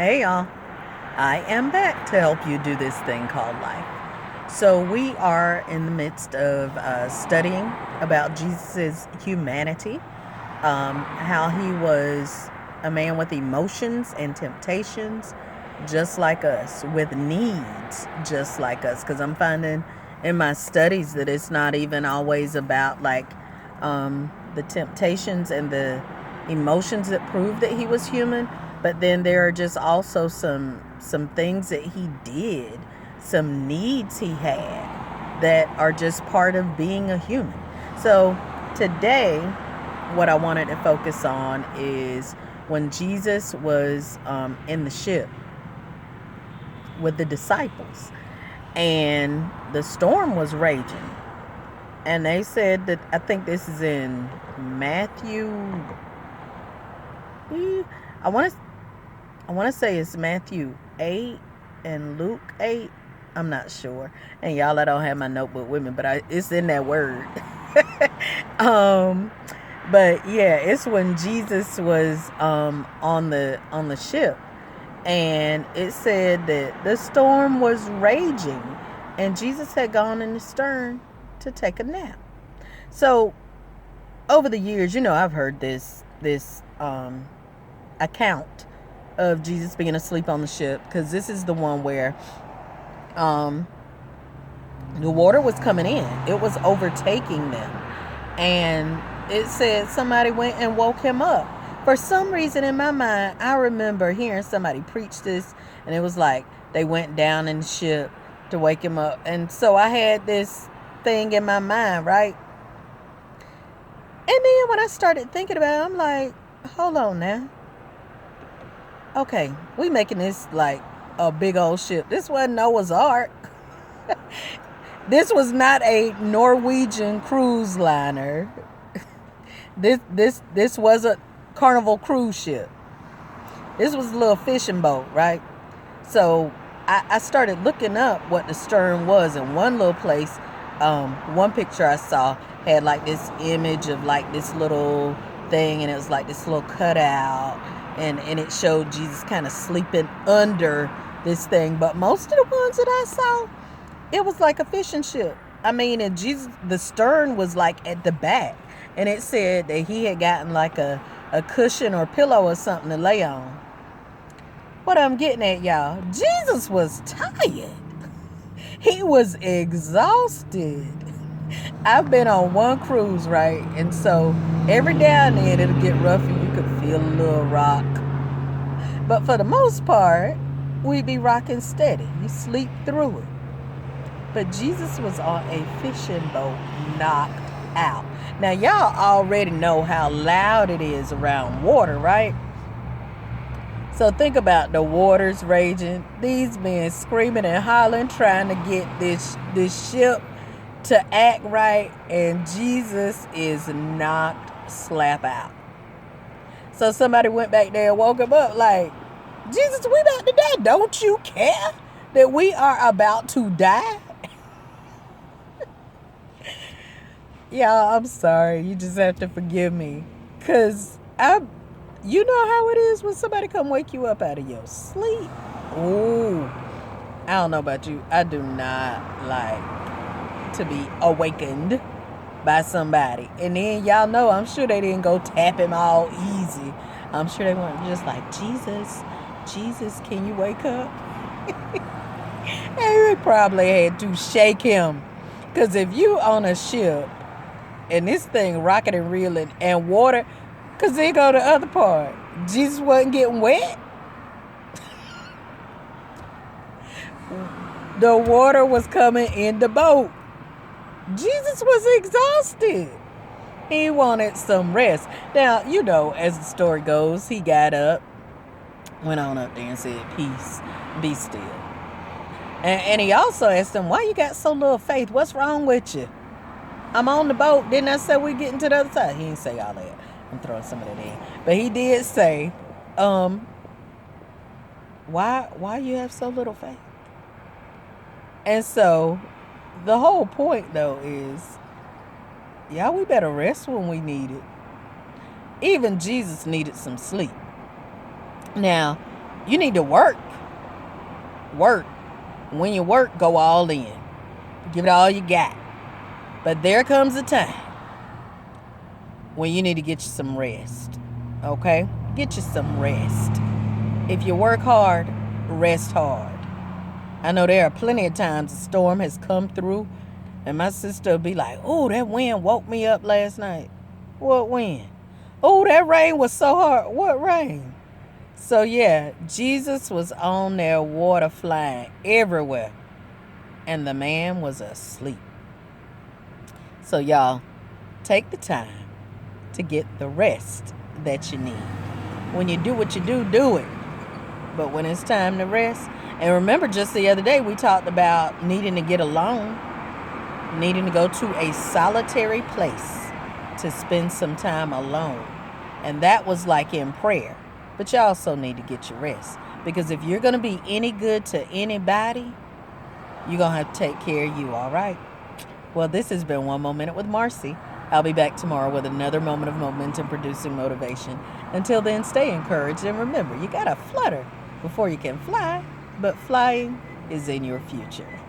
Hey y'all, I am back to help you do this thing called life. So, we are in the midst of studying about Jesus' humanity, how he was a man with emotions and temptations, just like us, with needs, just like us. Because I'm finding in my studies that it's not even always about the temptations and the emotions that prove that he was human, but then there are just also some things that he did, some needs he had that are just part of being a human. So today, what I wanted to focus on is when Jesus was in the ship with the disciples and the storm was raging. And they said that, I think this is in Matthew. I want to I want to say it's Matthew 8 and Luke 8. I'm not sure. And y'all, I don't have my notebook with me, but it's in that word. um, but yeah, it's when Jesus was on the ship, and it said that the storm was raging, and Jesus had gone in the stern to take a nap. So over the years, I've heard this account of Jesus being asleep on the ship, because this is the one where um, the water was coming in. It was overtaking them. And it said somebody went and woke him up. For some reason in my mind, I remember hearing somebody preach this, and it was like they went down in the ship to wake him up. And so I had this thing in my mind, right? And then when I started thinking about it, I'm like, hold on now. Okay, we making this like a big old ship. This wasn't Noah's Ark. This was not a Norwegian cruise liner. This was a Carnival cruise ship. This was a little fishing boat, right? So I started looking up what the stern was, and one little place, one picture I saw had like this image of like this little thing, and it was like this little cutout, and it showed Jesus kind of sleeping under this thing. But most of the ones that I saw, it was like a fishing ship. I mean, and Jesus, the stern was like at the back, and it said that he had gotten like a cushion or pillow or something to lay on. What I'm getting at, y'all, Jesus was tired. He was exhausted. I've been on one cruise, right? And so every now and then it'll get rough and you could feel a little rock. But for the most part, we'd be rocking steady. You sleep through it. But Jesus was on a fishing boat, knocked out. Now, y'all already know how loud it is around water, right? So think about the waters raging, these men screaming and hollering, trying to get this ship to act right, and Jesus is knocked slap out. So somebody went back there and woke him up like, Jesus, we about to die. Don't you care that we are about to die? Y'all, I'm sorry. You just have to forgive me. Because you know how it is when somebody come wake you up out of your sleep. Ooh. I don't know about you. I do not like to be awakened by somebody. And then y'all know, I'm sure they didn't go tap him all easy. I'm sure they weren't just like, Jesus, can you wake up? And they probably had to shake him. Because if you on a ship and this thing rocking and reeling and water, because they go to the other part, Jesus wasn't getting wet. The water was coming in the boat. Jesus was exhausted. He wanted some rest. Now, as the story goes, he got up, went on up there and said, peace, be still. And he also asked them, why you got so little faith? What's wrong with you? I'm on the boat. Didn't I say we're getting to the other side? He didn't say all that. I'm throwing some of that in. But he did say, why you have so little faith? And so the whole point, though, is, yeah, we better rest when we need it. Even Jesus needed some sleep. Now, You need to work. Work. When you work, go all in. Give it all you got. But there comes a time when you need to get you some rest. Okay? Get you some rest. If you work hard, rest hard. I know there are plenty of times a storm has come through and my sister will be like, oh, that wind woke me up last night. What wind? Oh, that rain was so hard. What rain? So yeah, Jesus was on there, water flying everywhere. And the man was asleep. So y'all, take the time to get the rest that you need. When you do what you do, do it. But when it's time to rest, and remember just the other day we talked about needing to get alone, needing to go to a solitary place to spend some time alone. And that was like in prayer. But you also need to get your rest. Because if you're going to be any good to anybody, you're going to have to take care of you, all right? Well, this has been One More Minute with Marcy. I'll be back tomorrow with another moment of momentum producing motivation. Until then, stay encouraged. And remember, you got to flutter before you can fly. But flying is in your future.